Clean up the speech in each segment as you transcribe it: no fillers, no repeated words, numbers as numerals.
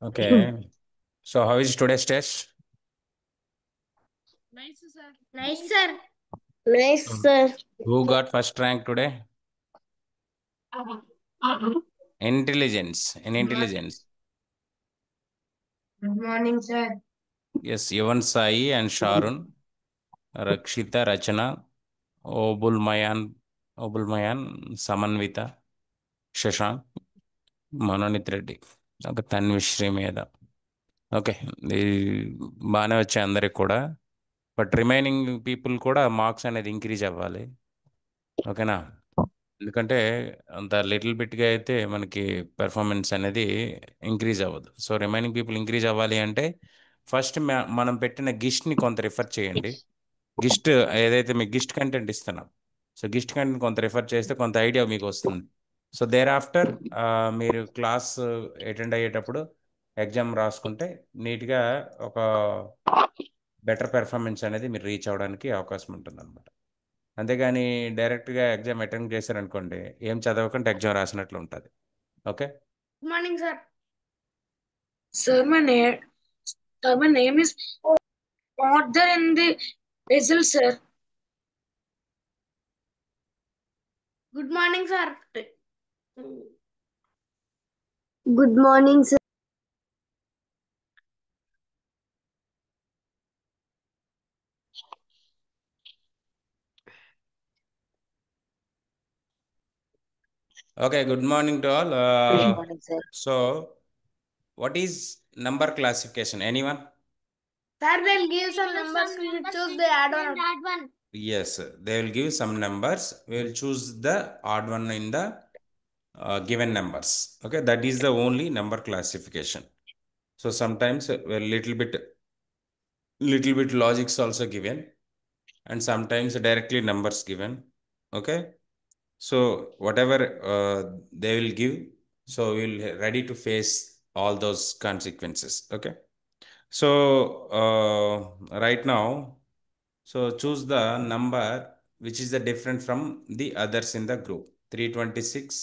Okay. So how is today's test? Nice, sir. Nice, sir. Nice, sir. Who got first rank today? Intelligence. In intelligence. Good morning, sir. Yes, Yavan Sai and Sharun, Rakshita, Rachana, Obulmayan, Samanvita, Shashank, Manonit Reddy. Okay, Tanvishri మీద okay బాగానే వచ్చాయి అందరికి కూడా. But remaining people కూడా marks అనేది increase అవ్వాలి. ఓకేనా? ఎందుకంటే అంత లిటిల్ బిట్గా అయితే మనకి పెర్ఫార్మెన్స్ అనేది ఇంక్రీజ్ అవ్వదు. సో రిమైనింగ్ పీపుల్ ఇంక్రీజ్ అవ్వాలి అంటే ఫస్ట్ మనం పెట్టిన గిస్ట్ని కొంత రిఫర్ చేయండి. గిస్ట్ ఏదైతే మీకు గిస్ట్ కంటెంట్ ఇస్తున్నాం, సో గిస్ట్ కంటెంట్ కొంత రిఫర్ చేస్తే కొంత ఐడియా మీకు వస్తుంది. సో దేర్ ఆఫ్టర్ మీరు క్లాస్ అటెండ్ అయ్యేటప్పుడు ఎగ్జామ్ రాసుకుంటే నీట్గా ఒక బెటర్ పెర్ఫార్మెన్స్ అనేది మీరు రీచ్ అవ్వడానికి అవకాశం ఉంటుంది అనమాట. అంతేగాని డైరెక్ట్గా ఎగ్జామ్ అటెండ్ చేశారనుకోండి, ఏం చదవకుండా ఎగ్జామ్ రాసినట్లు ఉంటుంది. Okay. Good morning, sir. Sir, my name is not there in the result, sir. Good morning, sir. Good morning, sir. Okay, good morning to all. Good morning, sir. So, what is number classification? Anyone? Sir, they'll give some numbers. We will choose the odd one. Yes, they will give some numbers. We will choose the odd one in the given numbers. Okay, that is the only number classification. So sometimes a little bit logics also given, and sometimes directly numbers given. Okay, so whatever they will give, so we'll ready to face all those consequences. Okay, so right now, so choose the number which is the different from the others in the group. 326,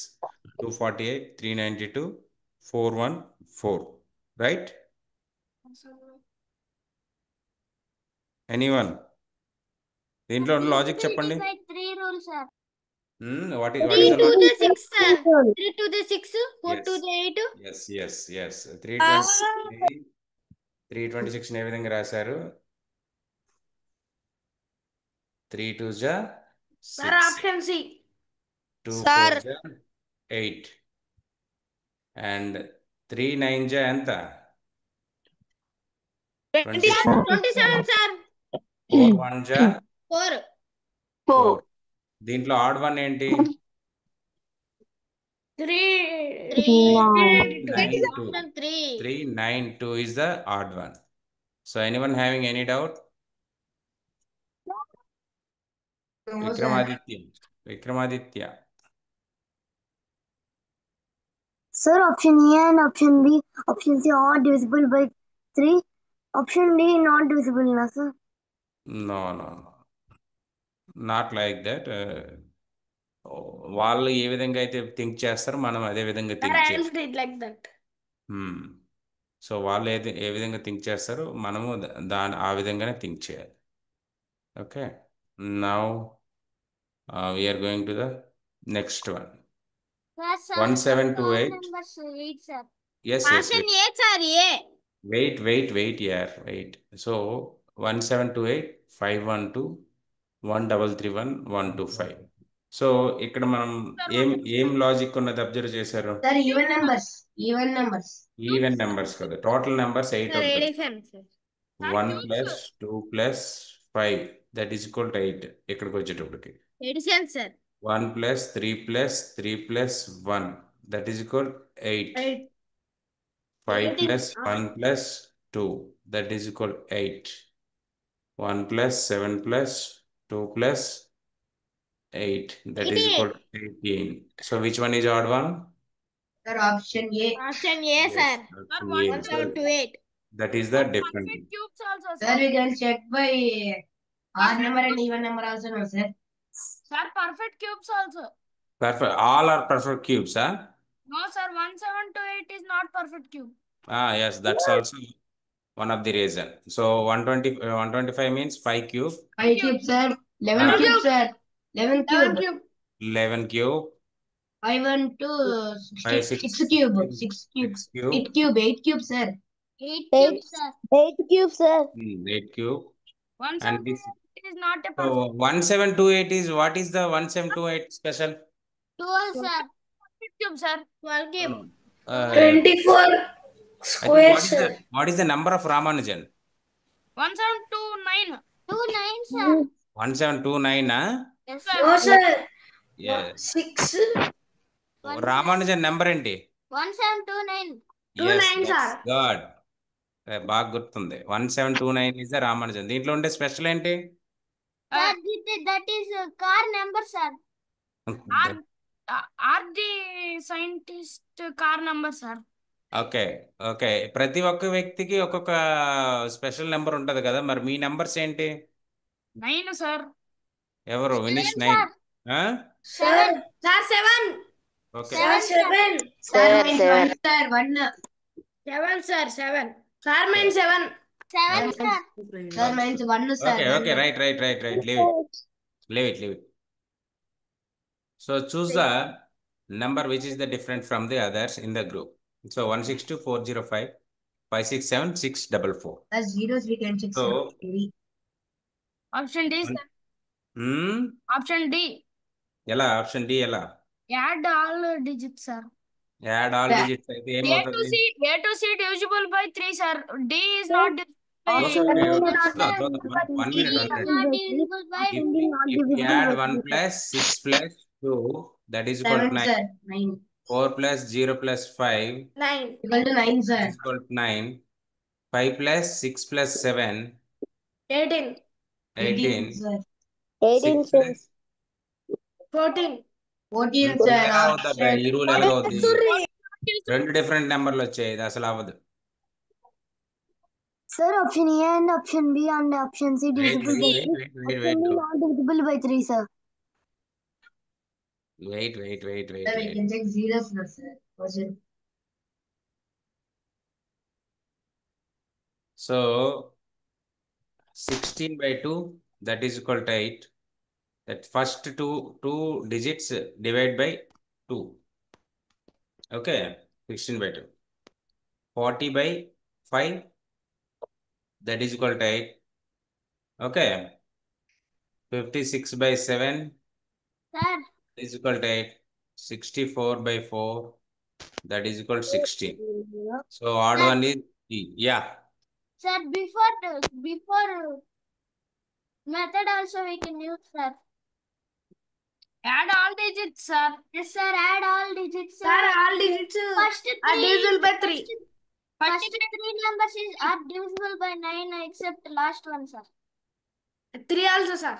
248, 392, 414. Right? Anyone? దీంట్లో logic చెప్పండి. 3 rules, sir. What is 3 the to logic? the 6, sir. 3 to the 6, 4 to the 8. Yes. 323, 326 ఏ విధంగా రాశారు? 3 2 జా Sir, 6, option C. 2 Sir. 4 జా 8, and 3 9 జా ఎంత? 27, sir. 4 1 జా 4. 4. దీంట్లో ఆడ్ వన్ ఏంటి? 3. 392. Option 3. 392 is the odd one. So anyone having any doubt? Vikramaditya. Sir, option A and option B, option C are divisible by 3. Option D not divisible, na sir? No. Not like that. వాళ్ళు ఏ విధంగా అయితే think చేస్తారో మనం అదే విధంగా Sir, think I చేయాలి. also did like that. So వాళ్ళు ఏ విధంగా థింక్ చేస్తారో మనము ఆ విధంగానే థింక్ చేయాలి. Okay, now we are going to the next one. 1728. Numbers 8, sir. Yes. Option A, sir. A. Wait, yeah, wait. So 1728, 512, 1331, 125. So ఇక్కడ మనం ఏం లాజిక్ ఉన్నది అబ్జర్వ్ చేశారు? Sir, even numbers. Even numbers కదా, టోటల్ నెంబర్స్ 8 Sir, ఉంటుంది. addition, sir. 1 + 2 + 5 that is equal to 8. ఇక్కడికి వచ్చేటప్పటికి Addition, sir. 1 + 3 + 3 + 1 that is equal 8. 5 + 1 + 2 that is equal 8. 1 + 7 + 2 + 8 that is equal 18. So which one is odd one? Sir, option A. Option A, sir. Option A. 1728. That is the different. Perfect cubes also, Sir, we can check by odd number and even number also, no, sir? Sir, perfect cubes also. Perfect. All are perfect cubes, huh? No, sir. 1728 is not perfect cube. Yes, that's also one of the reason. So 125 means 5 cube, 5 cube, sir. 11 Ah. cube, sir. 11 11 cube. cube. 11 cube, 5 and 2, 5, 6 cube. 6 cube. 6 cube, 8 cube. 8 cube, sir. 8 cube, sir. 8 cube, sir. 8 cube. 1 And this, it is not a so 1728 is, what is the 1728 special? 12, sir. 12 cube, sir. 12 cube. Uh, 24 I think what is the number of Ramanujan? 1729. 29, sir. 1729, Yes, sir. No, sir. Yes. 6. Ramanujan number ఏంటి? 1729. Yes, 29, that's sir. good. బాగా గుర్తుంది. 1729 is the Ramanujan. దీంట్లో ఉండే special ఏంటి? Sir, that is car number, sir. Are the scientist car number, sir? Okay okay, ప్రతి ఒక్క వ్యక్తికి ఒక్కొక్క స్పెషల్ నెంబర్ ఉంటది కదా, మరి మీ నెంబర్స్ ఏంటి? 9, sir. ఎవరు? వినిష్ 7, 9. sir. 7. Okay, 7. Sir, means 1, sir. 1. 7, sir. 7. Sir means 7. 7, sir. Sir means 1, sir. Okay okay, right. Leave it. So choose the number which is the different from the others in the group. So 162, 405, 567, 644. As zeros we can check, So, sir. Option D, sir. Option D. ఎలా? Option D ఎలా? Add all digits, sir. Add all digits అయితే ఏమవుతుంది? A to C divisible by 3, sir. D is not divisible by One minute. divisible by If you add 1 plus 6 plus 2, that is equal to 7, 9. sir. 9. 4 plus 0 plus 5 9. Equal to 9, sir. is equal to 9. 5 plus 6 plus 7, 18. 18. sir. 18, 6 sir. plus 14. 14, sir. ఎలా అవుతుంది? ఈ rule ఎలా అవుతుంది? రెండు different నెంబర్లు వచ్చాయి, ఇది అసలు అవ్వదు. Sir, option A and option B and option C divisible by 3. Wait. Not divisible by 3, sir. Wait. Sir, we can check zeros, sir. Question. So 16 by 2, that is equal to 8. That first two digits divide by 2. Okay, 16 by 2. 40 by 5, that is equal to 8. Okay. 56 by 7, Sir. is equal to 8. 64 by 4, that is equal to 16. So odd one is E. Yeah. Sir, before method also we can use, sir. Add all digits, sir. Yes, sir. Add all digits, sir. All digits first are divisible by 3. First 3 numbers are divisible by 9 except last one, sir. 3 also, sir.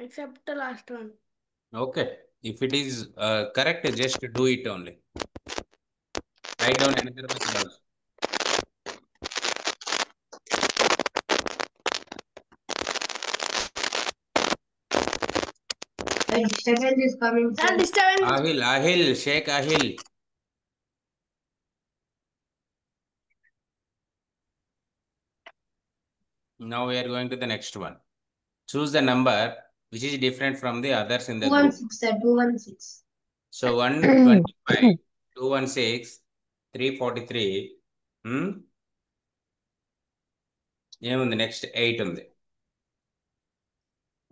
Except the last one. Okay. If it is correct, just do it only. Write down another method also. Disturbance is coming, sir. Sir, disturbance. Ahil, Sheikh Ahil. Now we are going to the next one. Choose the number which is different from the others in the group. 216, sir. 216. So 125, 216, 343. ఏముంది? Next 8 ఉంది.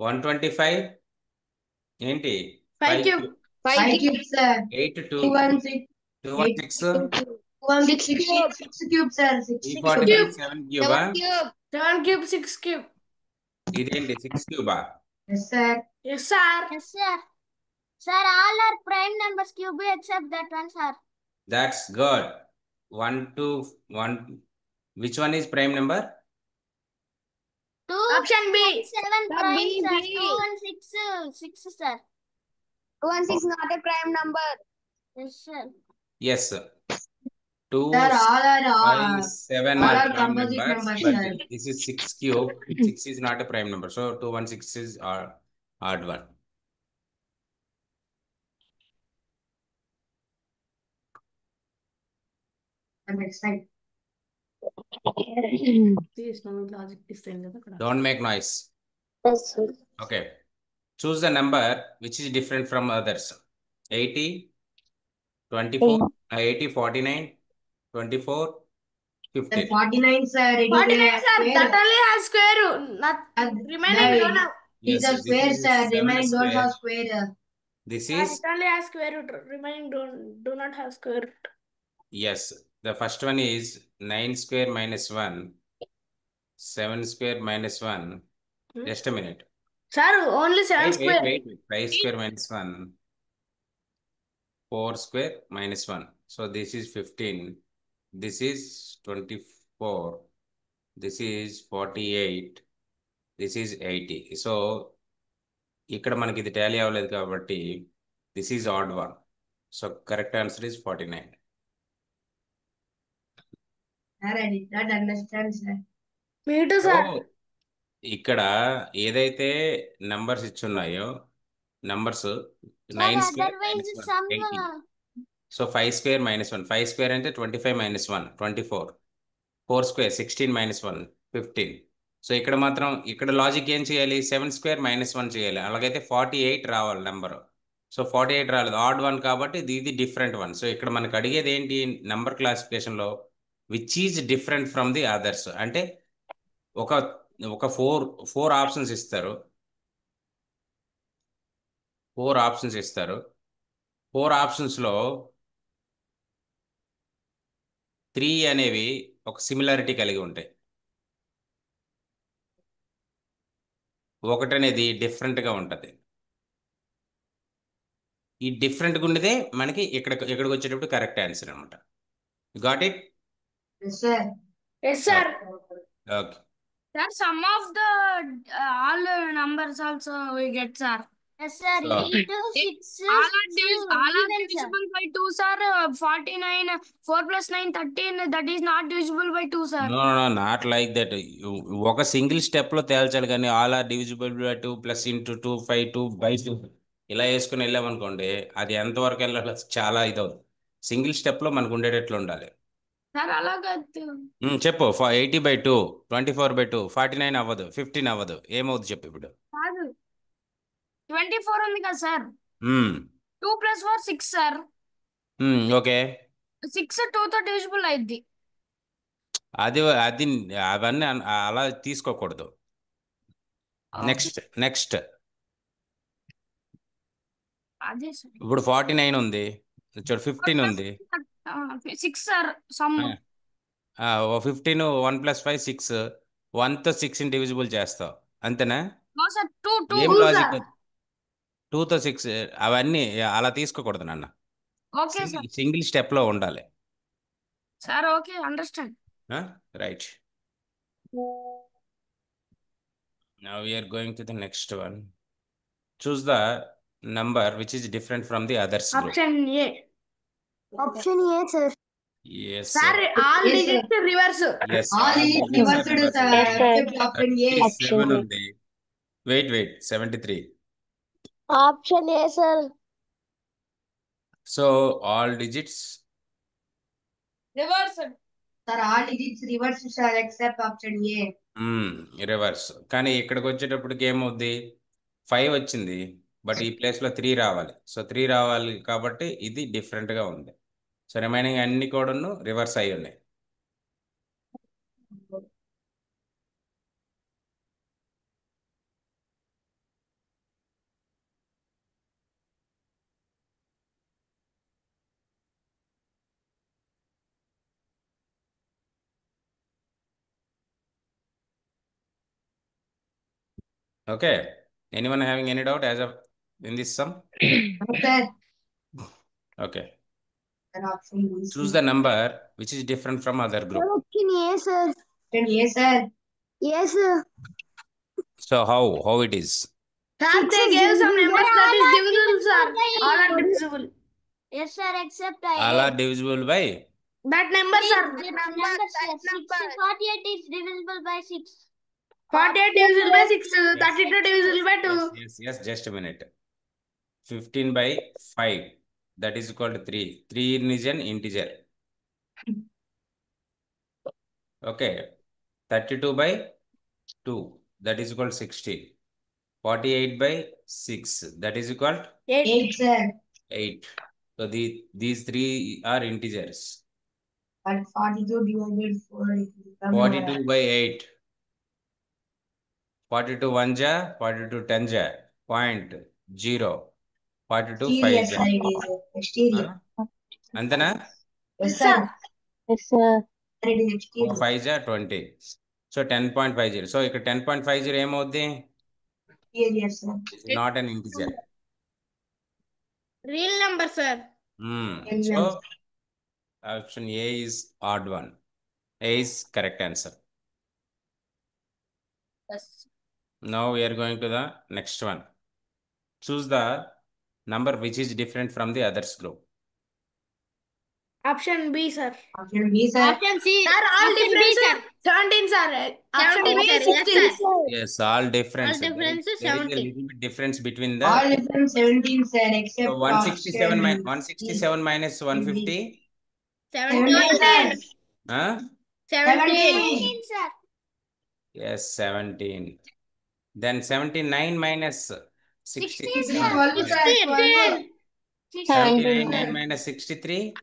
125 ఏంటి? 5 cube. 5 cube, sir. 8 2 216. 216 216. 6 cube, sir. 6 343 7 cube. 7 cube, 6 cube. ఇదేంటి? 6 Cuba? Yes, sir. Yes, sir. Yes, sir. Sir, all are prime numbers cube except that one, sir. That's good. 1 to 1. Which one is prime number? 2. Option B. 7 prime, B, sir. B. 2 and 6, sir. 216 not a prime number. Yes, sir. Yes, sir. 2, Sir, all are 5, 7 all are are prime composite numbers, numbers, but sir. this is 6 cube. 6 is not a prime number. So 216 is odd one. Next time. Don't make noise. Yes, sir. Okay. Choose the number which is different from others. 80, 24, 80, 49, 24, Sir, 15. 49, sir. It is 49, a sir. square. That only has square. Not remaining don't have. It is a Yes, square, this is sir. 7 Remaining don't square. have square. This Sir, is, it only has square root. Remaining do not have square root. yes, the first one is 9 square minus 1, 7 square minus 1. Just a minute. Sir, only 7 Wait, square. 5 square minus 1, 4 square minus 1. So this is 15. This is 24. This is 48. This is 80. So ఇక్కడ మనకి ఇది Tally అవ్వలేదు కాబట్టి this is odd one. So correct answer is 49. Sir, I did not understand, sir. Me too, sir. ఇక్కడ ఏదైతే numbers ఇచ్చున్నాయో numbers 9 square otherwise minus 1, some 18. So 5 square minus 1. 5 square అంటే 25 minus 1, 24. 4 square 16 minus 1, 15. So ఇక్కడ మాత్రం ఇక్కడ logic ఏం చేయాలి? 7 square minus 1 చేయాలి. అలాగైతే 48 రావాలి నెంబర్. సో 48 రాలేదు, ఆడ్ వన్ కాబట్టి ఇది డిఫరెంట్ వన్. సో ఇక్కడ మనకు అడిగేది ఏంటి నెంబర్ క్లాసిఫికేషన్లో? Which is different from the others. అంటే ఒక ఫోర్ ఆప్షన్స్ ఇస్తారు. 4 ఆప్షన్స్ ఇస్తారు. 4 ఆప్షన్స్లో 3 అనేవి ఒక సిమిలారిటీ కలిగి ఉంటాయి. 1 అనేది డిఫరెంట్గా ఉంటుంది. ఈ డిఫరెంట్గా ఉండేదే మనకి ఇక్కడికి వచ్చేటప్పుడు కరెక్ట్ ఆన్సర్ అనమాట. Got it? Yes, sir. Yes, sir. Okay. Sir, some of the all numbers also we get, sir. Yes, sir. So- 8, 6, All are even, sir. divisible by 2, sir. 49, 4 plus 9, 13. That is not divisible by 2, sir. No not like that. ఒక single స్టెప్లో తేల్చాలి, కానీ all are divisible by 2 plus into 2 5 2 by 2 ఇలా వేసుకుని వెళ్ళామనుకోండి, అది ఎంతవరకు వెళ్ళాలి? చాలా ఇదవుతుంది. సింగిల్ స్టెప్లో మనకు ఉండేటట్లు ఉండాలి. Sir, అలాగా చెప్పు. 80 by 2, 24 by 2, 49 అవ్వదు, 15 అవ్వదు, ఏమవుతుంది చెప్పు ఇప్పుడు? కాదు. 24 ఉంది కదా, సార్. మ్మ్. 2 plus 4, 6, సార్. ఓకే. 6 2 తో డివిజిబుల్ అయింది. అది అవన్నీ అలా తీసుకోకూడదు. నెక్స్ట్ అదే సార్. ఇప్పుడు 49 ఉంది, చూడు 15 ఉంది. 6, సార్. సమ్ 15 1 + 5 6. 1తో 6ని డివిజిబుల్ చేస్తావు, అంతేనా? No sir. 2 ఏం 2 లాజిక్? 2తో 6 అవన్నీ అలా తీసుకోకూడదు నాన్న. Okay sir. సింగిల్ స్టెప్లో ఉండాలి. Sir okay, understand. Right. Now we are going to the next one. Choose the number which is different from the others group. Option A. Option A, sir. Yes, sir sir. All Yes, sir. Digits reverse. Yes, All is reversed, sir. Yes, sir. Except option A. 37 ఉంది. Wait, 73. Option A, sir. So all digits. Reverse. Sir, all digits reversed, sir, except option A. Reverse. కానీ ఇక్కడికి వచ్చేటప్పటికి ఏమవుద్ది? 5 వచ్చింది, but ఈ ప్లేస్లో 3 రావాలి. So 3 రావాలి కాబట్టి ఇది డిఫరెంట్గా ఉంది. సో రిమైనింగ్ అన్ని కూడాను రివర్స్ అయి ఉన్నాయి. Okay. Anyone having any doubt as of in this sum? Sir, Okay. sir, option B. Choose the number which is different from other group. Option A, sir. Option A, sir. Yes, sir. So how it is? Sir they gave some numbers that is divisible, sir. All are divisible. Yes, sir. Except All are divisible by. That number, sir. number, sir. 48 is divisible by 6. 48 divisible by 6, 32 divisible by 2. Yes. Just a minute. 15 by 5. That is equal to 3. 3 is an integer. Okay. 32 by 2, that is equal to 16. 48 by 6, that is equal to 8, sir. 8. So these three are integers. But 42 divided 4 is 42 by 8. 42 1 ja, 42 10 ja, 0.0. 42 5 exterior ja. side is exterior. అంతేనా? Yes, sir. Yes, sir. It is exterior. 5 ja 20. So 10.50. So ఇక్కడ 10.50 ఏమవుద్ది? Exterior, sir. It's not an integer. Real number, sir. So option A is odd one. A is correct answer. Yes. Now we are going to the next one. Choose the number which is different from the others group. Option B, sir. Option B, sir. Option C. Sir, all Option different, B, sir. 17, sir. Option 17, B, sir. 16. Yes, sir. Yes, all difference. All difference is There is a 17. little bit difference between the All different 17, sir, except so 167 option 167 minus 150. 17, sir. Huh? 17, sir. Yes, 17. Then 79 minus 60. 16, sir. 12, sir. 16. 79 minus 63.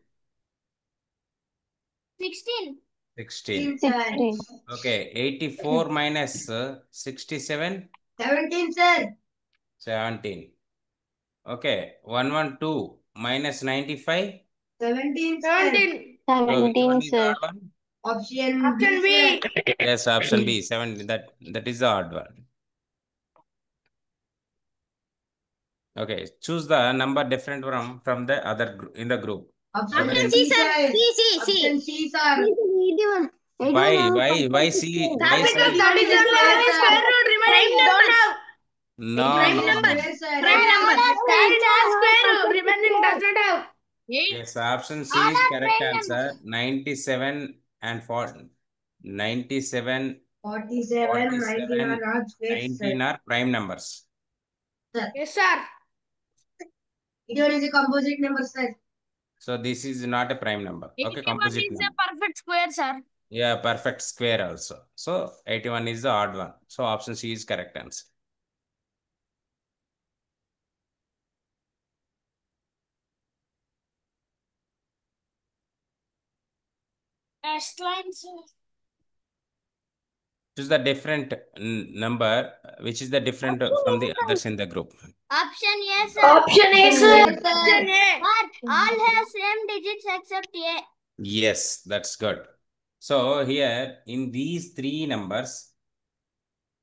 16. 16. 16, sir. Okay, 84 minus 67. 17, sir. 17. Okay, 112 minus 95. 17, sir. 17. So which 17, one is the sir. odd one? Option Option B, B. sir. Yes, option B, 7. That is the odd one. Okay, choose the number different from the other in the group. Option Option C, sir. C. Option C, sir. 81. Why C? Why Sir, because C? 37 is square root remaining don't have. No, Prime no, number. no. Yes, sir. Prime number. Sir, it has square root remaining does not have. Yes, option C is correct answer. 97 and 40. 97, 47, 19 are not squares, sir. 19 are prime numbers. Yes, sir. It one is a composite number, sir. So this is not a prime number. Okay, 81 composite is a number. perfect square, sir. Yeah, perfect square also. So 81 is the odd one. So option C is correct answer. Next line, sir. Choose the different number, which is the different from the others in the group. Option A, sir. Option A, sir. Option Option A. But all have same digits except A. Yes, that's good. So here in these three numbers,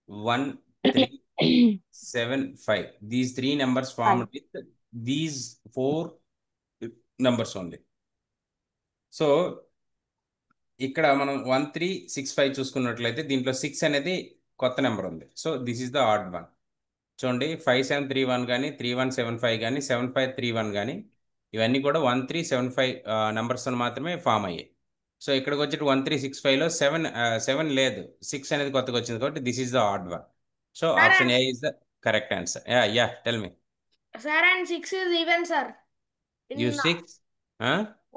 1, 3, 7, 5. These three numbers formed with these four numbers only. So ఇక్కడ మనం 1, 3, 6, 5 చూసుకున్నట్లయితే దీంట్లో 6 అనేది కొత్త number ఉంది. So this is the odd one. చూడండి 5731 కానీ 3175 కానీ 7531 కానీ ఇవన్నీ కూడా 1375 నెంబర్స్ మాత్రమే ఫామ్ అయ్యాయి. సో ఇక్కడికి వచ్చి 1365లో 7 లేదు, 6 అనేది కొత్తగా వచ్చింది కాబట్టి this is the odd one. So option A is the correct answer. Yeah tell me. Sir, and 6 is even, sir. You 6?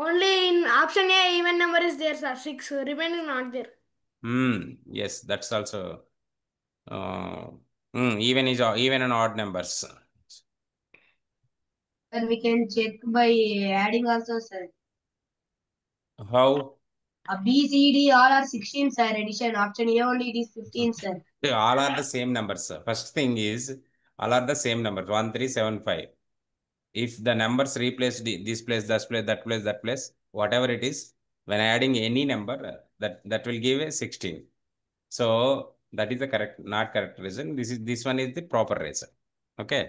Only in option A, even number is there, sir. 6 remaining not there. Yes, that's also even and odd numbers. And we can check by adding also, sir. How? B, C, D, all are 16, sir. Addition. Option A only it is 15, sir. All are the same numbers. First thing is, all are the same numbers, 1375. If the numbers replace this place, that place, whatever it is, when adding any number, that will give a 16. So that is the not correct reason. This one is the proper reason. Okay.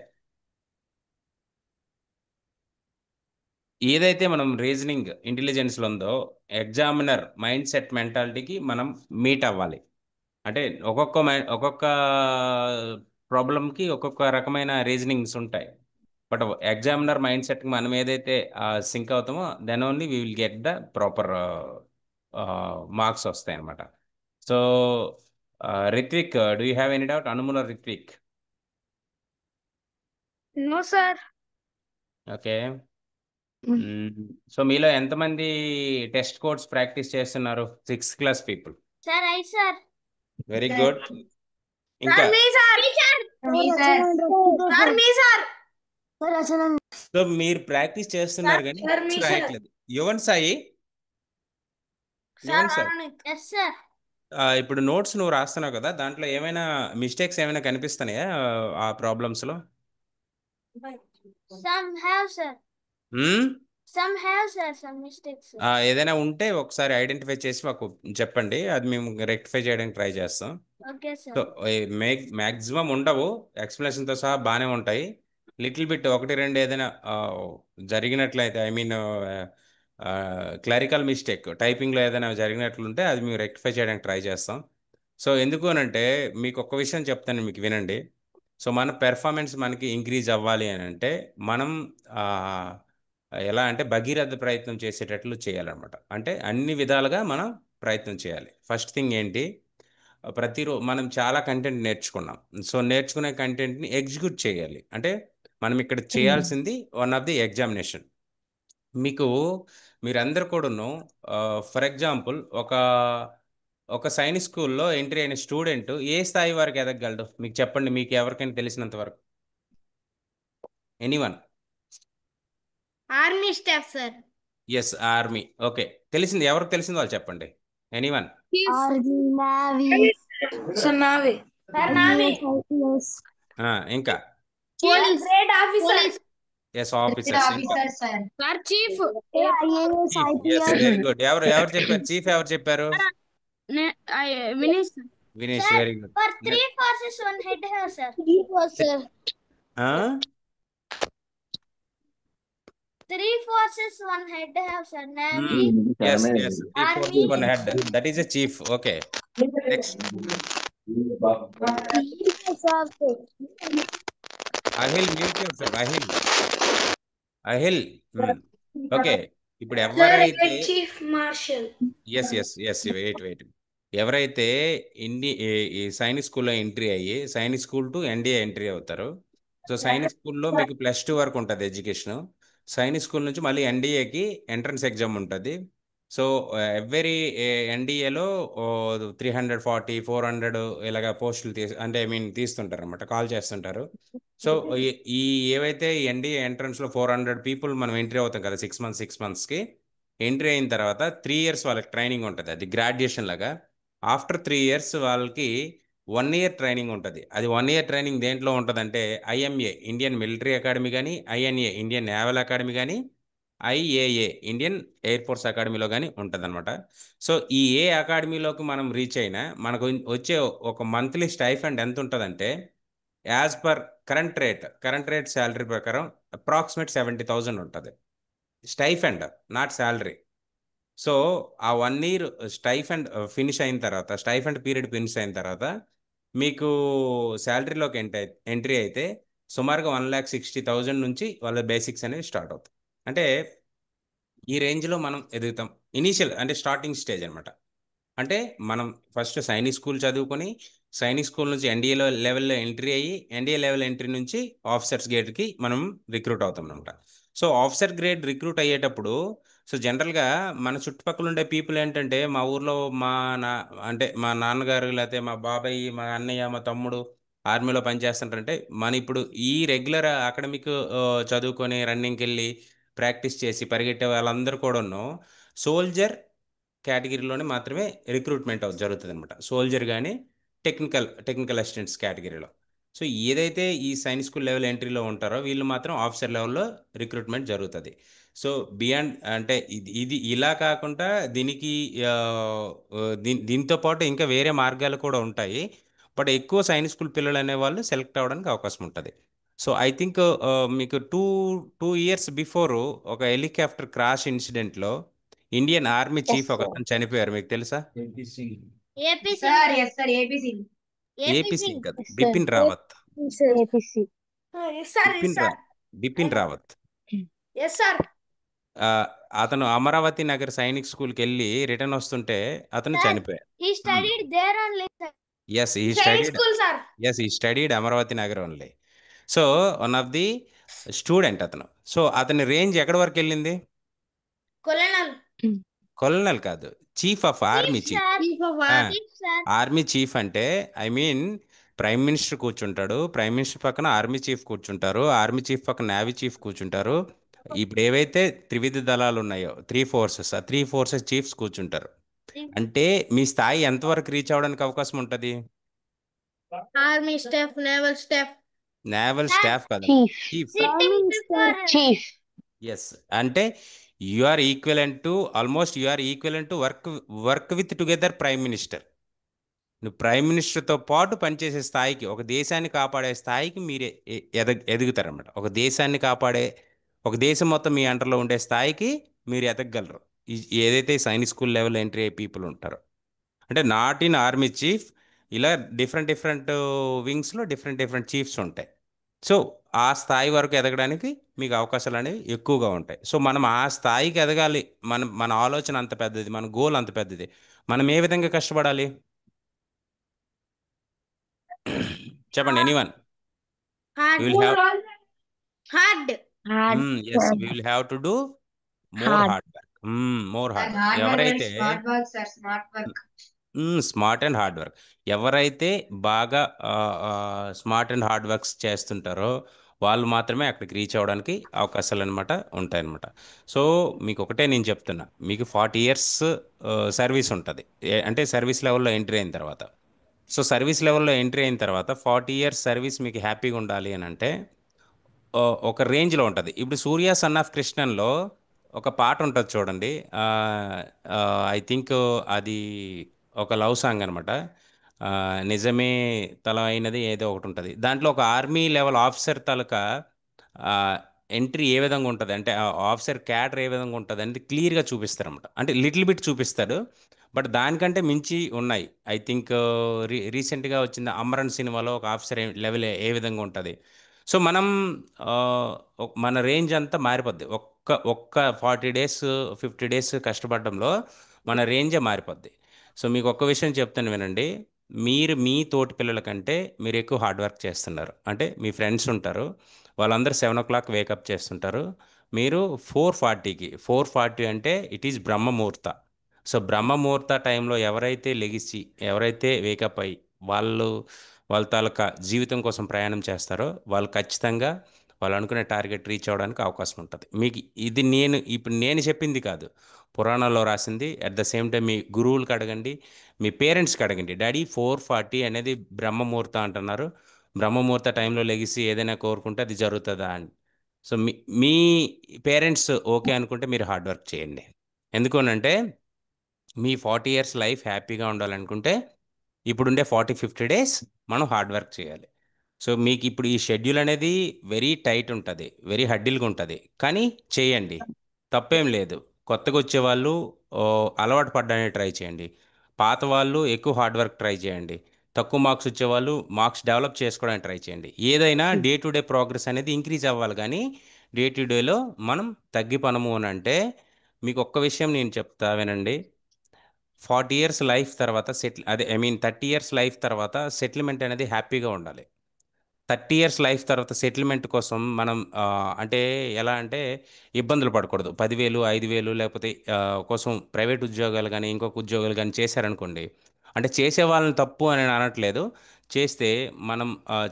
ఏదైతే మనం reasoning ఇంటెలిజెన్స్లో ఉందో examiner mind set మెంటాలిటీకి మనం meet అవ్వాలి. అంటే ఒక్కొక్క ప్రాబ్లంకి ఒక్కొక్క రకమైన రీజనింగ్స్ ఉంటాయి. బట్ ఎగ్జామినర్ మైండ్ సెట్కి మనం ఏదైతే సింక్ అవుతామో then only we will get the proper marks వస్తాయి అన్నమాట. So Ritvik, do you have any doubt? Anumula Ritvik. No, sir. Okay. So మీలో ఎంతమంది టెస్ట్ కోడ్స్ ప్రాక్టీస్ చేస్తున్నారు? 6th class people. Sir, I, sir. Very good. ఇంకా Me, sir. Sir, me, sir. Sir, Rachana. సో మీరు practice చేస్తున్నారు కానీ sir, me, notes sir. రాయట్లేదు. Yuvan Sai, Sir, Yuvan Sai, Anand. Yes, sir. ఇప్పుడు నోట్స్ నువ్వు రాస్తున్నావు కదా, దాంట్లో ఏమైనా మిస్టేక్స్ ఏమైనా కనిపిస్తున్నాయా ఆ ప్రాబ్లమ్స్ లో? Some have, sir. హ్మ్? Some have, sir. Some mistakes, sir. ఏదైనా ఉంటే ఒకసారి ఐడెంటిఫై చేసి మాకు చెప్పండి, అది మేము రెక్టిఫై చేయడానికి ట్రై చేస్తాం. Okay, sir. సో మ్యాక్సిమం ఉండవు, ఎక్స్ప్లెనేషన్తో సహా బాగానే ఉంటాయి. లిటిల్ బిట్ ఒకటి రెండు ఏదైనా జరిగినట్లయితే, ఐ మీన్ క్లరికల్ మిస్టేక్ టైపింగ్లో ఏదైనా జరిగినట్లుంటే అది మేము రెక్టిఫై చేయడానికి ట్రై చేస్తాం. సో ఎందుకు అనంటే మీకు ఒక్క విషయం చెప్తాను, మీకు వినండి. సో మన పెర్ఫార్మెన్స్ మనకి ఇంక్రీజ్ అవ్వాలి అని అంటే మనం ఎలా అంటే భగీరథ ప్రయత్నం చేసేటట్లు చేయాలన్నమాట. అంటే అన్ని విధాలుగా మనం ప్రయత్నం చేయాలి. ఫస్ట్ థింగ్ ఏంటి, ప్రతిరోజు మనం చాలా కంటెంట్ నేర్చుకున్నాం. సో నేర్చుకునే కంటెంట్ని ఎగ్జిక్యూట్ చేయాలి. అంటే మనం ఇక్కడ చేయాల్సింది వన్ ఆఫ్ ది ఎగ్జామినేషన్. మీకు మీరందరూ కూడాను ఫర్ ఎగ్జాంపుల్ ఒక సైనిక్ స్కూల్లో ఎంట్రీ అయిన స్టూడెంట్ ఏ స్థాయి వరకు ఎదగలడు మీకు చెప్పండి, మీకు ఎవరికైనా తెలిసినంత వరకు. Anyone? Army staff, sir. Yes, army. Okay, తెలిసింది, ఎవరికి తెలిసింది వాళ్ళు చెప్పండి. Anyone? Army, Navy, Sir, Navy. Sir, Navy. IPS. ఇంకా? Police. Great officer. Yes, officers. ఇంకా? Officer, sir. Sir, chief. IAS, yes, IPS. Very good. ఎవరు ఎవరు చెప్పారు? చీఫ్ ఎవరు చెప్పారు? Minister. Vinesh, Sir, very good. for 3 forces, 1 head have, sir. Sir. 3 forces, 1 head have, sir. Navy, yes yes, Army. One head, that is a chief. Okay, next. Ahil, mute yourself. Ahil. Okay, ఇప్పుడు ఎవరైతే Chief Marshal. Yes yes yes, wait, ఎవరైతే ఈ సైనిక్ స్కూల్లో entry అయ్యి Sainik school to NDA entry అవుతారో, so Sainik స్కూల్లో మీకు +2 వరకు ఉంటుంది ఎడ్యుకేషన్. సైనిక్ స్కూల్ నుంచి మళ్ళీ ఎన్డీఏకి ఎంట్రన్స్ ఎగ్జామ్ ఉంటుంది. సో ఎవ్రీ ఎన్డీఏలో 340, 400 ఇలాగ పోస్టులు అంటే ఐ మీన్ తీస్తుంటారు అనమాట, కాల్ చేస్తుంటారు. సో ఈ ఏవైతే ఎన్డీఏ ఎంట్రన్స్లో 400 పీపుల్ మనం ఎంట్రీ అవుతాం కదా 6 మంత్స్కి. ఎంట్రీ అయిన తర్వాత 3 ఇయర్స్ వాళ్ళకి ట్రైనింగ్ ఉంటుంది, అది గ్రాడ్యుయేషన్ లాగా. ఆఫ్టర్ 3 ఇయర్స్ వాళ్ళకి 1 ఇయర్ ట్రైనింగ్ ఉంటుంది. అది 1 ఇయర్ ట్రైనింగ్ దేంట్లో ఉంటుందంటే ఐఎంఏ ఇండియన్ మిలిటరీ అకాడమీ కానీ, ఐఎన్ఏ ఇండియన్ నేవల్ అకాడమీ కానీ, ఐఏఏ ఇండియన్ ఎయిర్ ఫోర్స్ అకాడమీలో కానీ ఉంటుంది అనమాట. సో ఈ ఏ అకాడమీలోకి మనం రీచ్ అయినా మనకు వచ్చే ఒక మంత్లీ స్టైఫండ్ ఎంత ఉంటుందంటే, as per current rate salary ప్రకారం అప్రాక్సిమేట్ 70,000 ఉంటుంది స్టైఫండ్, నాట్ శాలరీ. సో ఆ 1 ఇయర్ స్టైఫండ్ ఫినిష్ అయిన తర్వాత, స్టైఫండ్ పీరియడ్ ఫినిష్ అయిన తర్వాత మీకు శాలరీలోకి ఎంట్రీ అయితే సుమారుగా 1,60,000 నుంచి వాళ్ళ బేసిక్స్ అనేవి స్టార్ట్ అవుతాయి. అంటే ఈ రేంజ్లో మనం ఎదుగుతాం. ఇనీషియల్ అంటే స్టార్టింగ్ స్టేజ్ అనమాట. అంటే మనం ఫస్ట్ సైనిక్ స్కూల్ చదువుకొని సైనిక్ స్కూల్ నుంచి ఎన్డీఏ లెవెల్లో ఎంట్రీ అయ్యి, ఎన్డీఏ లెవెల్ ఎంట్రీ నుంచి ఆఫీసర్స్ గ్రేడ్కి మనం రిక్రూట్ అవుతాం అనమాట. సో ఆఫీసర్ గ్రేడ్ రిక్రూట్ అయ్యేటప్పుడు సో జనరల్గా మన చుట్టుపక్కల ఉండే పీపుల్ ఏంటంటే, మా ఊర్లో అంటే మా నాన్నగారు, లేకపోతే మా బాబాయ్, మా అన్నయ్య, మా తమ్ముడు ఆర్మీలో పనిచేస్తుంటారంటే, మన ఇప్పుడు ఈ రెగ్యులర్ అకాడమిక్ చదువుకొని రన్నింగ్కి వెళ్ళి ప్రాక్టీస్ చేసి పరిగెట్టే వాళ్ళందరూ కూడాను సోల్జర్ కేటగిరీలోనే మాత్రమే రిక్రూట్మెంట్ జరుగుతుంది అనమాట. సోల్జర్ కానీ టెక్నికల్ అసిస్టెంట్స్ కేటగిరీలో. సో ఏదైతే ఈ సైనిక్ స్కూల్ లెవెల్ ఎంట్రీలో ఉంటారో వీళ్ళు మాత్రం ఆఫీసర్ లెవెల్లో రిక్రూట్మెంట్ జరుగుతుంది. సో బియాండ్ అంటే ఇది ఇలా కాకుండా దీనికి దీంతో పాటు ఇంకా వేరే మార్గాలు కూడా ఉంటాయి. బట్ ఎక్కువ సైనిక్ స్కూల్ పిల్లలు అనేవాళ్ళు సెలెక్ట్ అవ్వడానికి అవకాశం ఉంటుంది. సో ఐ థింక్ మీకు టూ ఇయర్స్ బిఫోర్ ఒక హెలికాప్టర్ క్రాష్ ఇన్సిడెంట్లో ఇండియన్ ఆర్మీ చీఫ్ ఒక అతను చనిపోయారు, మీకు తెలుసా? APC. Sir, yes, sir. APC. APC కదా, Bipin Rawat. APC. Yes, sir. Yes, sir. Bipin Rawat. Yes, sir. అతను అమరావతి నగర్ సైనిక్ స్కూల్కి వెళ్ళి రిటర్న్ వస్తుంటే అతను Sir, చనిపోయారు. he studied there only, sir. Yes, ఈ Training school, sir. Studied Amaravati Nagar only. So one of the student అతను. So అతని రేంజ్ ఎక్కడి వరకు వెళ్ళింది? Colonel. కొలనల్ కాదు, chief of army chief. Sir Chief of uh, Army. Sir army chief అంటే I mean prime minister కూర్చుంటాడు, prime minister పక్కన army chief కూర్చుంటారు, ఆర్మీ చీఫ్ పక్కన నేవీ చీఫ్ కూర్చుంటారు. ఇప్పుడు ఏవైతే త్రివిధ దళాలు ఉన్నాయో 3 ఫోర్సెస్, ఆ 3 ఫోర్సెస్ చీఫ్స్ కూర్చుంటారు. అంటే మీ స్థాయి ఎంతవరకు రీచ్ అవ్వడానికి అవకాశం ఉంటుంది? Army staff, naval staff. Naval Sir, staff కాదు, Chief. Chief. Sitting before Chief. Yes, అంటే you are equivalent to almost you are equivalent to work with together prime minister. నువ్వు ప్రైమ్ మినిస్టర్తో పాటు పనిచేసే స్థాయికి, ఒక దేశాన్ని కాపాడే స్థాయికి మీరు ఎదుగుతారన్నమాట. ఒక దేశాన్ని కాపాడే, ఒక దేశం మొత్తం మీ అండర్లో ఉండే స్థాయికి మీరు ఎదగగలరు. ఏదైతే సైనిక్ స్కూల్ లెవెల్ ఎంట్రీ అయ్యే పీపుల్ ఉంటారో, అంటే నాట్ ఇన్ ఆర్మీ చీఫ్, ఇలా డిఫరెంట్ డిఫరెంట్ వింగ్స్లో డిఫరెంట్ డిఫరెంట్ చీఫ్స్ ఉంటాయి. సో ఆ స్థాయి వరకు ఎదగడానికి మీకు అవకాశాలు అనేవి ఎక్కువగా ఉంటాయి. సో మనం ఆ స్థాయికి ఎదగాలి, మన ఆలోచన అంత పెద్దది, మన గోల్ అంత పెద్దది. మనం ఏ విధంగా కష్టపడాలి చెప్పండి, anyone? Hard. We will have, Hard. Hard. yes, we will have to do more Hard. hard work. More hard work. Hard work and ఎవరైతే smart work, sir. Smart work. Smart and hard work, ఎవరైతే బాగా smart and hard works చేస్తుంటారో వాళ్ళు మాత్రమే అక్కడికి reach అవ్వడానికి అవకాశాలు అనమాట ఉంటాయన్నమాట. సో మీకు ఒకటే నేను చెప్తున్నా, మీకు 40 years సర్వీస్ ఉంటుంది. అంటే సర్వీస్ లెవెల్లో ఎంట్రీ అయిన తర్వాత, సో సర్వీస్ లెవెల్లో ఎంట్రీ అయిన తర్వాత 40 years సర్వీస్ మీకు హ్యాపీగా ఉండాలి అని అంటే ఒక రేంజ్లో ఉంటుంది. ఇప్పుడు సూర్య సన్ ఆఫ్ కృష్ణన్లో ఒక పాట ఉంటుంది చూడండి, ఐ థింక్ అది ఒక లవ్ సాంగ్ అనమాట. నిజమే తల అయినది ఏదో ఒకటి ఉంటుంది దాంట్లో. ఒక ఆర్మీ లెవెల్ ఆఫీసర్ తాలూకా ఎంట్రీ ఏ విధంగా ఉంటుంది అంటే, ఆ ఆఫీసర్ క్యాడర్ ఏ విధంగా ఉంటుంది అనేది క్లియర్గా చూపిస్తారు అనమాట. అంటే లిటిల్ బిట్ చూపిస్తాడు, బట్ దానికంటే మించి ఉన్నాయి. ఐ థింక్ రీసెంట్గా వచ్చిన అమరన్ సినిమాలో ఒక ఆఫీసర్ లెవెల్ ఏ విధంగా ఉంటుంది. సో మనం ఆ, మన రేంజ్ అంతా మారిపోద్ది. ఒక్క ఒక్క 40 days 50 days కష్టపడడంలో మన రేంజే మారిపోద్ది. సో మీకు ఒక్క విషయం చెప్తాను వినండి, మీరు మీ తోటి పిల్లల కంటే మీరు ఎక్కువ హార్డ్ వర్క్ చేస్తున్నారు. అంటే మీ ఫ్రెండ్స్ ఉంటారు, వాళ్ళందరూ 7 o'clock వేకప్ చేస్తుంటారు, మీరు 4:40కి, 4:40 అంటే ఇట్ ఈజ్ బ్రహ్మముహూర్త. సో బ్రహ్మముహూర్త టైంలో ఎవరైతే లెగిసి, ఎవరైతే వేకప్ అయ్యి వాళ్ళ తాలూకా జీవితం కోసం ప్రయాణం చేస్తారో వాళ్ళు ఖచ్చితంగా వాళ్ళు అనుకునే టార్గెట్ రీచ్ అవ్వడానికి అవకాశం ఉంటుంది. మీకు ఇది ఇప్పుడు నేను చెప్పింది కాదు, పురాణాల్లో రాసింది. అట్ ద సేమ్ టైం మీ గురువులకు అడగండి, మీ పేరెంట్స్కి అడగండి. డాడీ 4:40 అనేది బ్రహ్మముహూర్త అంటున్నారు, బ్రహ్మముహూర్త టైంలో లెగిసి ఏదైనా కోరుకుంటే అది జరుగుతుందా అని. సో మీ పేరెంట్స్ ఓకే అనుకుంటే మీరు హార్డ్ వర్క్ చేయండి. ఎందుకనంటే మీ 40 years లైఫ్ హ్యాపీగా ఉండాలనుకుంటే ఇప్పుడుండే 40-50 days మనం హార్డ్ వర్క్ చేయాలి. సో మీకు ఇప్పుడు ఈ షెడ్యూల్ అనేది వెరీ టైట్ ఉంటుంది, వెరీ హడ్డిల్గా ఉంటుంది, కానీ చేయండి, తప్పేం లేదు. కొత్తగా వచ్చేవాళ్ళు అలవాటు పడడానికి ట్రై చేయండి, పాత వాళ్ళు ఎక్కువ హార్డ్ వర్క్ ట్రై చేయండి, తక్కువ మార్క్స్ వచ్చేవాళ్ళు మార్క్స్ డెవలప్ చేసుకోవడానికి ట్రై చేయండి. ఏదైనా డే టు డే ప్రోగ్రెస్ అనేది ఇంక్రీజ్ అవ్వాలి, కానీ డే టు డేలో మనం తగ్గిపనము అని అంటే, మీకు ఒక్క విషయం నేను చెప్తా వినండి. 40 years లైఫ్ తర్వాత అదే ఐ మీన్ 30 years లైఫ్ తర్వాత సెటిల్మెంట్ అనేది హ్యాపీగా ఉండాలి. 30 years లైఫ్ తర్వాత సెటిల్మెంట్ కోసం మనం అంటే ఎలా అంటే ఇబ్బందులు పడకూడదు. 10,000 5,000 లేకపోతే కోసం ప్రైవేట్ ఉద్యోగాలు కానీ ఇంకొక ఉద్యోగాలు కానీ చేశారనుకోండి, అంటే చేసే వాళ్ళని తప్పు అని నేను అనట్లేదు, చేస్తే మనం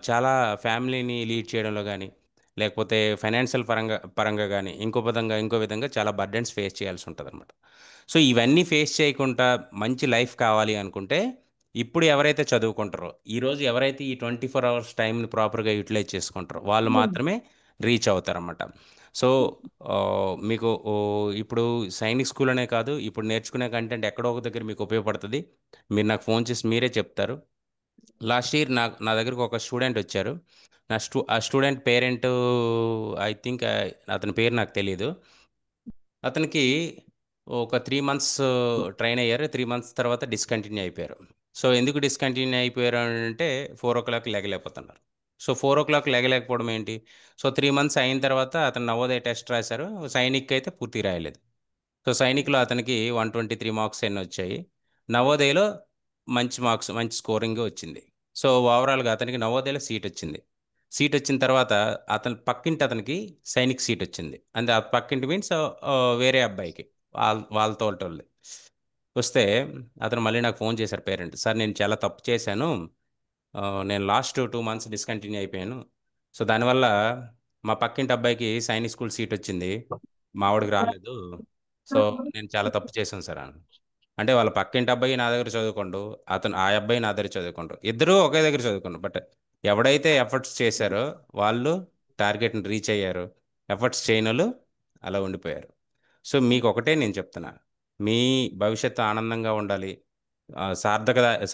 చాలా ఫ్యామిలీని లీడ్ చేయడంలో కానీ లేకపోతే ఫైనాన్షియల్ పరంగా కానీ ఇంకో విధంగా చాలా బర్డెన్స్ ఫేస్ చేయాల్సి ఉంటుంది అనమాట. సో ఇవన్నీ ఫేస్ చేయకుండా మంచి లైఫ్ కావాలి అనుకుంటే, ఇప్పుడు ఎవరైతే చదువుకుంటారో, ఈరోజు ఎవరైతే ఈ 24 hours టైంని ప్రాపర్గా యూటిలైజ్ చేసుకుంటారో వాళ్ళు మాత్రమే రీచ్ అవుతారన్నమాట. సో మీకు ఇప్పుడు సైనిక్ స్కూల్ అనే కాదు, ఇప్పుడు నేర్చుకునే కంటెంట్ ఎక్కడో ఒక దగ్గర మీకు ఉపయోగపడుతుంది. మీరు నాకు ఫోన్ చేసి మీరే చెప్తారు. లాస్ట్ ఇయర్ నా దగ్గరకు ఒక స్టూడెంట్ వచ్చారు. ఆ స్టూడెంట్ పేరెంట్, ఐ థింక్ అతని పేరు నాకు తెలియదు. అతనికి ఒక 3 months ట్రైన్ అయ్యారు, 3 months తర్వాత డిస్కంటిన్యూ అయిపోయారు. సో ఎందుకు డిస్కంటిన్యూ అయిపోయారు అంటే 4 o'clock లేగలేకపోతున్నారు. సో 4 o'clock లేగలేకపోవడం ఏంటి? సో 3 months అయిన తర్వాత అతను నవోదయ టెస్ట్ రాశారు, సైనిక్ అయితే పూర్తి రాయలేదు. సో సైనిక్లో అతనికి 123 మార్క్స్ ఎన్ని వచ్చాయి, నవోదయలో మంచి మార్క్స్, మంచి స్కోరింగ్ వచ్చింది. సో ఓవరాల్గా అతనికి నవోదయలో సీట్ వచ్చింది. సీట్ వచ్చిన తర్వాత పక్కింటి అతనికి సైనిక్ సీట్ వచ్చింది. అంటే ఆ పక్కింటి మీన్స్ వేరే అబ్బాయికి, వాళ్ళతో వాళ్ళది. వస్తే అతను మళ్ళీ నాకు ఫోన్ చేశారు పేరెంట్, సార్ నేను చాలా తప్పు చేశాను, నేను లాస్ట్ 2 months డిస్కంటిన్యూ అయిపోయాను. సో దానివల్ల మా పక్కింటి అబ్బాయికి సైనిక్ స్కూల్ సీట్ వచ్చింది, మా వాడికి రాలేదు. సో నేను చాలా తప్పు చేశాను సార్ అని. అంటే వాళ్ళ పక్కింటి అబ్బాయి నా దగ్గర చదువుకోండు, ఆ అబ్బాయి నా దగ్గర చదువుకోండు, ఇద్దరూ ఒకే దగ్గర చదువుకోండు. బట్ ఎవడైతే ఎఫర్ట్స్ చేశారో వాళ్ళు టార్గెట్ని రీచ్ అయ్యారు, ఎఫర్ట్స్ చేయని వాళ్ళు అలా ఉండిపోయారు. సో మీకు ఒకటే నేను చెప్తున్నా, మీ భవిష్యత్తు ఆనందంగా ఉండాలి,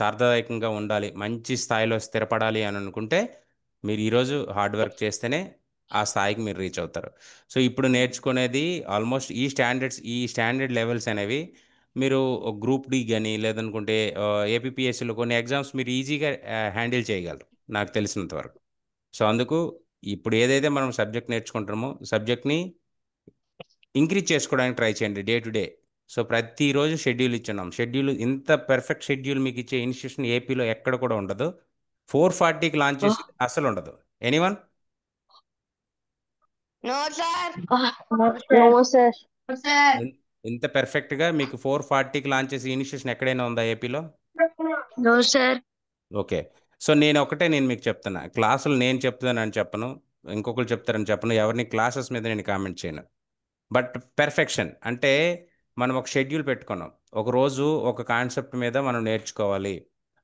సార్థదాయకంగా ఉండాలి, మంచి స్థాయిలో స్థిరపడాలి అని అనుకుంటే మీరు ఈరోజు హార్డ్ వర్క్ చేస్తేనే ఆ స్థాయికి మీరు రీచ్ అవుతారు. సో ఇప్పుడు నేర్చుకునేది ఆల్మోస్ట్ ఈ స్టాండర్డ్ లెవెల్స్ అనేవి మీరు గ్రూప్ డి కానీ లేదనుకుంటే ఏపీపీఎస్సీలో కొన్ని ఎగ్జామ్స్ మీరు ఈజీగా హ్యాండిల్ చేయగలరు నాకు తెలిసినంత వరకు. సో అందుకు ఇప్పుడు ఏదైతే మనం సబ్జెక్ట్ నేర్చుకుంటామో సబ్జెక్ట్ని ఇంక్రీజ్ చేసుకోవడానికి ట్రై చేయండి డే టు డే. సో ప్రతిరోజు షెడ్యూల్ ఇచ్చున్నాం, షెడ్యూల్ ఇంత పెర్ఫెక్ట్ షెడ్యూల్ మీకు ఇచ్చే ఇన్స్టిట్యూషన్ ఏపీలో ఎక్కడ కూడా ఉండదు. 4:40కి లాంచ్ చేసి అసలు ఉండదు. Anyone? No, sir. No, sir. No, sir. ఇంత పెర్ఫెక్ట్గా మీకు 4:40కి లాంచ్ చేసే ఇన్స్టిట్యూషన్ ఎక్కడైనా ఉందా ఏపీలో? No, sir. ఓకే. సో నేను మీకు చెప్తున్నా, క్లాసులు నేను చెప్తానని చెప్పను, ఇంకొకరు చెప్తారని చెప్పను, ఎవరిని క్లాసెస్ మీద నేను కామెంట్ చేయను. బట్ పెర్ఫెక్షన్ అంటే మనం ఒక షెడ్యూల్ పెట్టుకున్నాం, ఒక రోజు ఒక కాన్సెప్ట్ మీద మనం నేర్చుకోవాలి,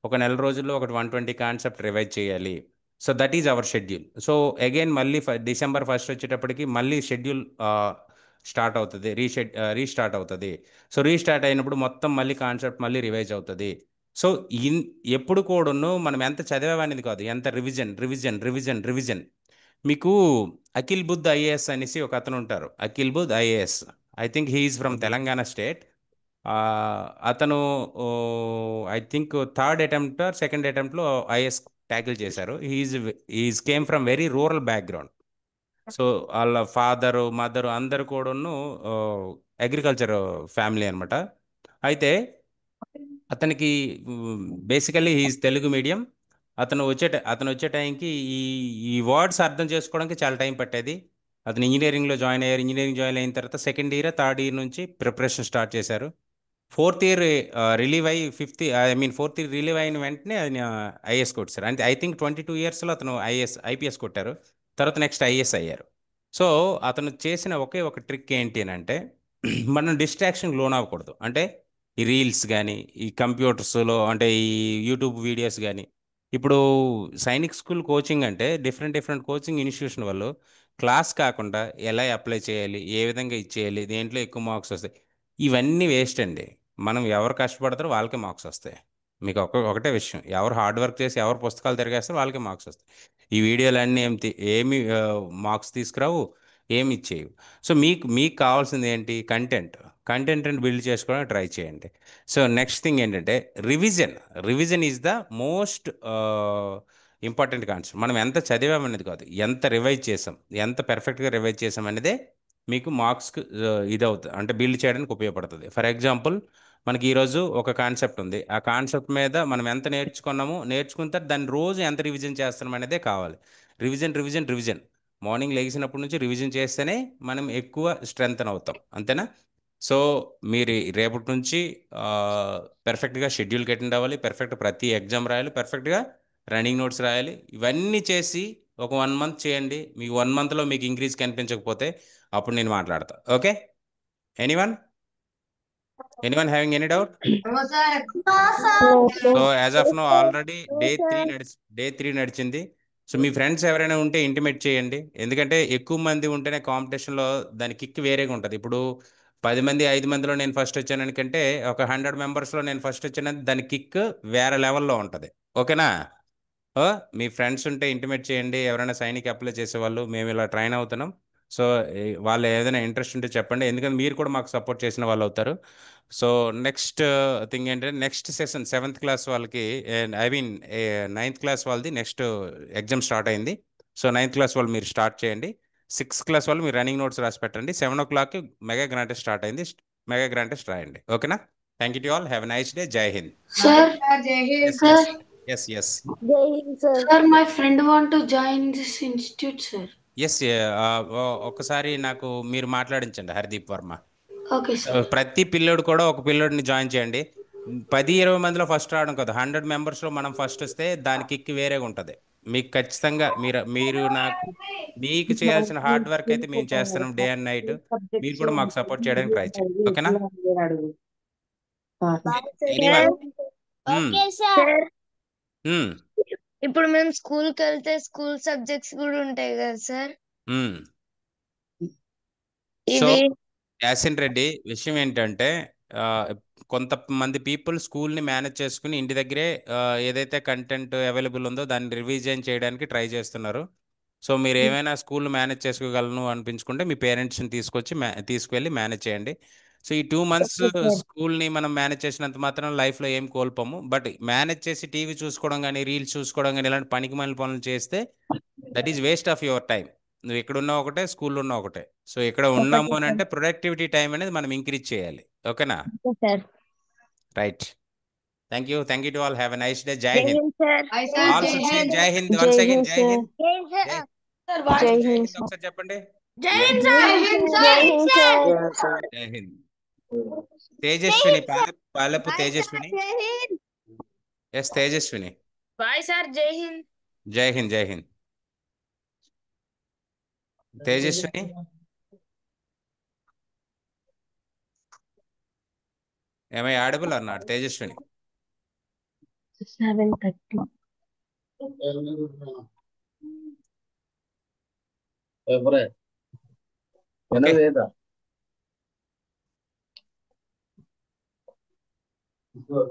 ఒక నెల రోజుల్లో ఒక 120 కాన్సెప్ట్ రివైజ్ చేయాలి. So that is our schedule. So again మళ్ళీ December 1st వచ్చేటప్పటికి మళ్ళీ షెడ్యూల్ స్టార్ట్ అవుతుంది, రీస్టార్ట్ అవుతుంది. సో రీస్టార్ట్ అయినప్పుడు మొత్తం మళ్ళీ కాన్సెప్ట్ మళ్ళీ రివైజ్ అవుతుంది. సో ఎప్పుడు కూడాను మనం ఎంత చదివామనేది కాదు, ఎంత రివిజన్ రివిజన్ రివిజన్ రివిజన్. మీకు అఖిల్ బుద్ధ్ ఐఏఎస్ అనేసి ఒక అతను ఉంటారు, Akhil Buddh IAS, I think he is from Telangana state. అతను I think third attempt or second అటెంప్ట్లో ఐఏఎస్ ట్యాకిల్ చేశారు. He is came from very rural background. So వాళ్ళ ఫాదరు మదరు అందరు కూడాను అగ్రికల్చర్ ఫ్యామిలీ అనమాట. అయితే అతనికి బేసికల్లీ హీఈస్ తెలుగు మీడియం. అతను వచ్చే టైంకి ఈ వర్డ్స్ అర్థం చేసుకోవడానికి చాలా టైం పట్టేది. అతను ఇంజనీరింగ్లో జాయిన్ అయ్యారు, ఇంజనీరింగ్ జాయిన్ అయిన తర్వాత సెకండ్ ఇయర్ థర్డ్ ఇయర్ నుంచి ప్రిపరేషన్ స్టార్ట్ చేశారు. ఫోర్త్ ఇయర్ రిలీవ్ అయ్యి ఫోర్త్ ఇయర్ రిలీవ్ అయిన వెంటనే ఆయన ఐఏఎస్ కొట్టారు. అంటే ఐ థింక్ 22 yearsలో అతను ఐపీఎస్ కొట్టారు, తర్వాత నెక్స్ట్ ఐఏఎస్ అయ్యారు. సో అతను చేసిన ఒకే ఒక ట్రిక్ ఏంటి అని అంటే మనం డిస్ట్రాక్షన్ లోన్ అవ్వకూడదు. అంటే ఈ రీల్స్ కానీ ఈ కంప్యూటర్స్లో అంటే ఈ యూట్యూబ్ వీడియోస్ కానీ, ఇప్పుడు సైనిక్ స్కూల్ కోచింగ్ అంటే డిఫరెంట్ కోచింగ్ ఇన్స్టిట్యూషన్ వాళ్ళు క్లాస్ కాకుండా ఎలా అప్లై చేయాలి, ఏ విధంగా ఇచ్చేయాలి, దేంట్లో ఎక్కువ మార్క్స్ వస్తాయి, ఇవన్నీ వేస్ట్ అండి. మనం ఎవరు కష్టపడతారో వాళ్ళకే మార్క్స్ వస్తాయి. మీకు ఒకటే విషయం, ఎవరు హార్డ్ వర్క్ చేసి ఎవరు పుస్తకాలు తిరిగేస్తారో వాళ్ళకే మార్క్స్ వస్తాయి. ఈ వీడియోలన్నీ ఏమి మార్క్స్ తీసుకురావు, ఏమి ఇచ్చేయవు. సో మీకు కావాల్సింది ఏంటి? కంటెంట్ బిల్డ్ చేసుకోవడానికి ట్రై చేయండి. సో నెక్స్ట్ థింగ్ ఏంటంటే revision is the most important concept. మనం ఎంత చదివామనేది కాదు, ఎంత రివైజ్ చేసాం, ఎంత పెర్ఫెక్ట్గా రివైజ్ చేసాం అనేదే మీకు మార్క్స్కి ఇది అవుతుంది, అంటే బిల్డ్ చేయడానికి ఉపయోగపడుతుంది. ఫర్ ఎగ్జాంపుల్ మనకి ఈరోజు ఒక కాన్సెప్ట్ ఉంది, ఆ కాన్సెప్ట్ మీద మనం ఎంత నేర్చుకున్న తర్వాత దాన్ని రోజు ఎంత రివిజన్ చేస్తున్నాం అనేదే కావాలి. రివిజన్ మార్నింగ్ లేచినప్పటి నుంచి రివిజన్ చేస్తేనే మనం ఎక్కువ స్ట్రెంగ్త్ అవుతాం, అంతేనా? సో మీరు రేపటి నుంచి పెర్ఫెక్ట్గా షెడ్యూల్కి అటెండ్ అవ్వాలి, ప్రతి ఎగ్జామ్ రాయాలి, పెర్ఫెక్ట్గా రన్నింగ్ నోట్స్ రాయాలి. ఇవన్నీ చేసి ఒక 1 month చేయండి. మీకు 1 monthలో మీకు ఇంక్రీజ్ కనిపించకపోతే అప్పుడు నేను మాట్లాడతా. Okay? Anyone having any doubt? No, sir. So as of now already day 3 నడిచింది. సో మీ ఫ్రెండ్స్ ఎవరైనా ఉంటే ఇంటిమేట్ చేయండి, ఎందుకంటే ఎక్కువ మంది ఉంటేనే కాంపిటీషన్లో దాని కిక్ వేరేగా ఉంటుంది. ఇప్పుడు 10 మంది 5 మందిలో నేను ఫస్ట్ వచ్చాను కంటే ఒక 100 మెంబర్స్లో నేను ఫస్ట్ వచ్చాను, దాని కిక్ వేరే లెవెల్లో ఉంటుంది. ఓకేనా? మీ ఫ్రెండ్స్ ఉంటే ఇంటిమేట్ చేయండి, ఎవరైనా సైనిక్ అప్లై చేసేవాళ్ళు, మేము ఇలా ట్రైన్ అవుతున్నాం. సో వాళ్ళు ఏదైనా ఇంట్రెస్ట్ ఉంటే చెప్పండి, ఎందుకంటే మీరు కూడా మాకు సపోర్ట్ చేసిన వాళ్ళు అవుతారు. సో నెక్స్ట్ థింగ్ ఏంటంటే నెక్స్ట్ సెషన్ 7th క్లాస్ వాళ్ళకి, నైన్త్ క్లాస్ వాళ్ళది నెక్స్ట్ ఎగ్జామ్ స్టార్ట్ అయింది. సో 9th క్లాస్ వాళ్ళు మీరు స్టార్ట్ చేయండి, 6th క్లాస్ వాళ్ళు మీరు రన్నింగ్ నోట్స్ రాసి పెట్టండి. 7 o'clockకి మెగా గ్రాండ్ టెస్ట్ స్టార్ట్ అయింది, మెగా గ్రాండ్ టెస్ట్ రాయండి. ఓకేనా? Thank you to all, have a nice day, Jai Hind. Sir, Jai Hind. sir, yes Jai Hind, sir. sir, my friend want to join this institute, sir. ఒక్కసారి నాకు మీరు మాట్లాడించండి, Hardeep Varma. Okay sir. ప్రతి పిల్లోడు కూడా ఒక పిల్లోడిని జాయిన్ చేయండి. 10-20 మందిలో ఫస్ట్ రావడం కదా, 100 మెంబర్స్లో మనం ఫస్ట్ వస్తే దాని కిక్ వేరేగా ఉంటుంది. మీకు ఖచ్చితంగా మీరు మీకు చేయాల్సిన హార్డ్ వర్క్ అయితే మేము చేస్తున్నాం డే అండ్ నైట్. మీరు కూడా మాకు సపోర్ట్ చేయడానికి ట్రై చేయండి, ఓకేనా? Anyone okay sir. ఇప్పుడు మేము స్కూల్కి వెళ్తే స్కూల్ సబ్జెక్ట్స్ కూడా ఉంటాయి కదా సార్. సో ఇవి యాసిన్ రెడ్డి, విషయం ఏంటంటే కొంతమంది పీపుల్ స్కూల్ని మేనేజ్ చేసుకుని ఇంటి దగ్గరే ఏదైతే కంటెంట్ అవైలబుల్ ఉందో దాన్ని రివిజన్ చేయడానికి ట్రై చేస్తున్నారు. సో మీరు ఏమైనా స్కూల్ మేనేజ్ చేసుకోగలను అనిపించుకుంటే మీ పేరెంట్స్ని తీసుకువెళ్ళి మేనేజ్ చేయండి. సో ఈ 2 months స్కూల్ని మనం మేనేజ్ చేసినంత మాత్రం లైఫ్లో ఏం కోల్పోము. బట్ మేనేజ్ చేసి టీవీ చూసుకోవడం కానీ, రీల్స్ చూసుకోవడం కానీ, ఇలాంటి పనికిమాలిన పనులు చేస్తే that is waste of your time. నువ్వు ఎక్కడ ఉన్నా ఒకటే, స్కూల్లో ఉన్నా ఒకటే. సో ఇక్కడ ఉన్నాము అని అంటే ప్రొడక్టివిటీ టైం అనేది మనం ఇంక్రీజ్ చేయాలి, ఓకేనా? Sir. Right. Thank you to all. Have a nice day. జై జై Hind. Hind sir. Bye, sir. All Jai should say Hind. జై హింద్ వన్స్ అగైన్. జై హింద్. బాయ్. జై జై హింద్ హింద్. ఒకసారి చెప్పండి. Jai Hind sir. Jai Hind, sir. Jai Hind sir. Jai Hind. Tejaswini, Palapu Tejaswini. Yes Tejaswini. Bye sir. Jai Hind. జై హింద్. జై హింద్. తేజస్విని. ఏమై ఆడబుల్ అన్నాడు తేజస్విని. 7:30. Okay.